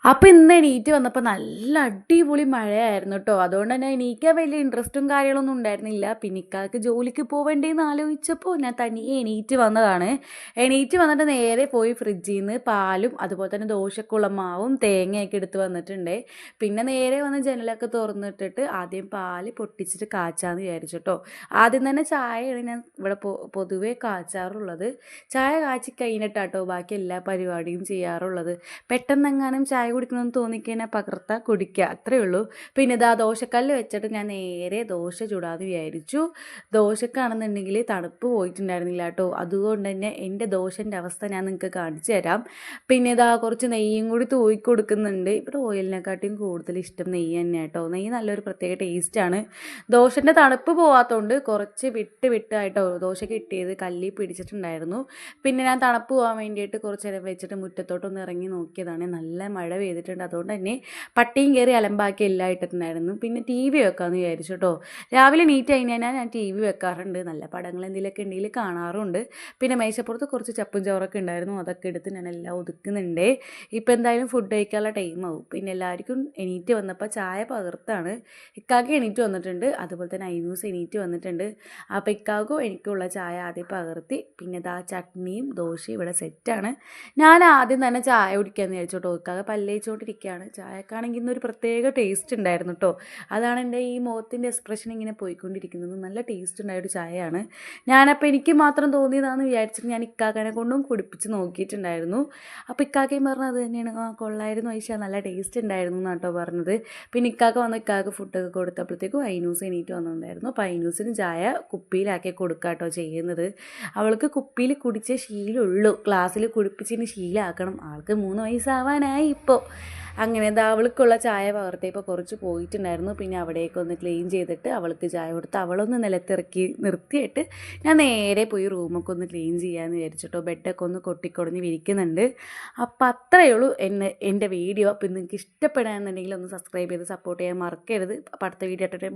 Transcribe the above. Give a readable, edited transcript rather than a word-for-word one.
അപ്പോൾ ഇന്ന് എണീറ്റ് വന്നപ്പോൾ നല്ല അടിപൊളി മഴയായിരുന്നു കേട്ടോ. അതുകൊണ്ട് തന്നെ എണീക്കാൻ വലിയ ഇൻട്രസ്റ്റും കാര്യങ്ങളൊന്നും ഉണ്ടായിരുന്നില്ല. പിന്നെ ഇക്കാക്ക് ജോലിക്ക് പോവേണ്ടേന്ന് ആലോചിച്ചപ്പോൾ ഞാൻ തനിയെ എണീറ്റ് വന്നതാണ്. എണീറ്റ് വന്നിട്ട് നേരെ പോയി ഫ്രിഡ്ജിൽ നിന്ന് പാലും അതുപോലെ തന്നെ ദോശക്കുള്ള മാവും തേങ്ങയൊക്കെ എടുത്ത് വന്നിട്ടുണ്ട്. പിന്നെ നേരെ വന്ന് ജനലൊക്കെ തുറന്നിട്ടിട്ട് ആദ്യം പാല് പൊട്ടിച്ചിട്ട് കാച്ചാന്ന് വിചാരിച്ചു കേട്ടോ. ആദ്യം തന്നെ ചായയാണ് ഞാൻ ഇവിടെ പൊതുവേ കാച്ചാറുള്ളത്. ചായ കാച്ചി കഴിഞ്ഞിട്ടാട്ടോ ബാക്കി എല്ലാ പരിപാടിയും ചെയ്യാറുള്ളത്. പെട്ടെന്നെങ്ങാനും ചായ കുടിക്കണമെന്ന് തോന്നിക്കഴിഞ്ഞാൽ പകർത്താൽ കുടിക്കുക, അത്രയേ ഉള്ളൂ. പിന്നെ ഇതാ ദോശക്കല്ല് വെച്ചിട്ട് ഞാൻ നേരെ ദോശ ചുടാന്ന് വിചാരിച്ചു. ദോശക്കാണെന്നുണ്ടെങ്കിൽ തണുപ്പ് പോയിട്ടുണ്ടായിരുന്നില്ല കേട്ടോ. അതുകൊണ്ട് തന്നെ എൻ്റെ ദോശൻ്റെ അവസ്ഥ ഞാൻ നിങ്ങൾക്ക് കാണിച്ചു തരാം. പിന്നെ ഇതാ കുറച്ച് നെയ്യും കൂടി തൂക്കി കൊടുക്കുന്നുണ്ട്. ഇവിടെ ഓയിലിനെക്കാട്ടിയും കൂടുതൽ ഇഷ്ടം നെയ്യ് തന്നെ കേട്ടോ. നെയ്യ് നല്ലൊരു പ്രത്യേക ടേസ്റ്റാണ്. ദോശൻ്റെ തണുപ്പ് പോകാത്തതുകൊണ്ട് കുറച്ച് വിട്ടായിട്ടോ ദോശ കിട്ടിയത് കല്ലിൽ പിടിച്ചിട്ടുണ്ടായിരുന്നു. പിന്നെ ഞാൻ തണുപ്പ് പോകാൻ വേണ്ടിയിട്ട് കുറച്ച് നേരം വെച്ചിട്ട് മുറ്റത്തോട്ടൊന്ന് ഇറങ്ങി നോക്കിയതാണ്. നല്ല മഴ പെയ്തിട്ടുണ്ട്. അതുകൊണ്ട് തന്നെ പട്ടിയും കയറി അലമ്പാക്കി എല്ലാം ഇട്ടിട്ടുണ്ടായിരുന്നു. പിന്നെ ടി വി വെക്കാമെന്ന് വിചാരിച്ചു കേട്ടോ. രാവിലെ നീറ്റ് കഴിഞ്ഞാൽ ഞാൻ ടി വി വെക്കാറുണ്ട്. നല്ല പടങ്ങൾ എന്തെങ്കിലുമൊക്കെ ഉണ്ടെങ്കിൽ കാണാറുണ്ട്. പിന്നെ മേശപ്പുറത്ത് കുറച്ച് ചപ്പും ചോറൊക്കെ ഉണ്ടായിരുന്നു, അതൊക്കെ എടുത്ത് ഞാൻ എല്ലാം ഒതുക്കുന്നുണ്ട്. ഇപ്പം എന്തായാലും ഫുഡ് കഴിക്കാനുള്ള ടൈമാവും. പിന്നെ എല്ലാവർക്കും എണീറ്റ് വന്നപ്പോൾ ചായ പകർത്താണ്. ഇക്കാക്ക് എണീറ്റ് വന്നിട്ടുണ്ട്, അതുപോലെ തന്നെ ഐനൂസ് എണീറ്റ് വന്നിട്ടുണ്ട്. അപ്പോൾ ഇക്കാക്കും എനിക്കുള്ള ചായ ആദ്യം പകർത്തി. പിന്നെ ഇതാ ചട്നിയും ദോശയും ഇവിടെ സെറ്റാണ്. ഞാൻ ആദ്യം തന്നെ ചായ കുടിക്കാമെന്ന് വിചാരിച്ചു കേട്ടോ. ഇക്കാകെ പല്ലേച്ചുകൊണ്ടിരിക്കുകയാണ്. ചായക്കാണെങ്കിൽ ഇന്നൊരു പ്രത്യേക ടേസ്റ്റ് ഉണ്ടായിരുന്നു കേട്ടോ. അതാണ് എൻ്റെ ഈ മുഖത്തിൻ്റെ എക്സ്പ്രഷൻ ഇങ്ങനെ പോയിക്കൊണ്ടിരിക്കുന്നത്. നല്ല ടേസ്റ്റ് ഉണ്ടായൊരു ചായയാണ്. ഞാനപ്പോൾ എനിക്ക് മാത്രം തോന്നിയതാണെന്ന് വിചാരിച്ചിട്ട് ഞാൻ ഇക്കാക്കനെ കൊണ്ടും കുടിപ്പിച്ച് നോക്കിയിട്ടുണ്ടായിരുന്നു. അപ്പോൾ ഇക്കാക്കയും പറഞ്ഞത് തന്നെയാണ്, ആ കൊള്ളായിരുന്നു ഐഷ, നല്ല ടേസ്റ്റ് ഉണ്ടായിരുന്നു എന്നാണ് കേട്ടോ പറഞ്ഞത്. പിന്നെ ഇക്കാക്ക വന്ന് ഇക്കാക്ക് ഫുഡൊക്കെ കൊടുത്തപ്പോഴത്തേക്കും ഐനൂസ് എണീറ്റ് വന്നിട്ടുണ്ടായിരുന്നു. അപ്പോൾ ഐനൂസിന് ചായ കുപ്പിയിലാക്കി കൊടുക്കുക കേട്ടോ ചെയ്യുന്നത്. അവൾക്ക് കുപ്പിയിൽ കുടിച്ചേ ശീലമുള്ളൂ, ഗ്ലാസ്സിൽ കുടിപ്പിച്ചതിന് ശീലമാക്കണം. ആൾക്ക് 3 വയസ്സാവാനായി ഇപ്പോൾ. അങ്ങനെ എന്താ അവൾക്കുള്ള ചായ പകർത്തിയപ്പോൾ കുറച്ച് പോയിട്ടുണ്ടായിരുന്നു. പിന്നെ അവിടേക്കൊന്ന് ക്ലീൻ ചെയ്തിട്ട് അവൾക്ക് ചായ കൊടുത്ത് അവളൊന്ന് നിലത്തിറക്കി നിർത്തിയിട്ട് ഞാൻ നേരെ പോയി റൂമൊക്കെ ഒന്ന് ക്ലീൻ ചെയ്യാമെന്ന് വിചാരിച്ചിട്ടോ. ബെഡൊക്കെ ഒന്ന് കൊട്ടിക്കൊടഞ്ഞ് വിരിക്കുന്നുണ്ട്. അപ്പം അത്രയേ ഉള്ളൂ എൻ്റെ വീഡിയോ. അപ്പം നിങ്ങൾക്ക് ഇഷ്ടപ്പെടാമെന്നുണ്ടെങ്കിൽ ഒന്ന് സബ്സ്ക്രൈബ് ചെയ്ത് സപ്പോർട്ട് ചെയ്യാൻ മറക്കരുത്. അപ്പം അടുത്ത വീഡിയോ ആയിട്ട്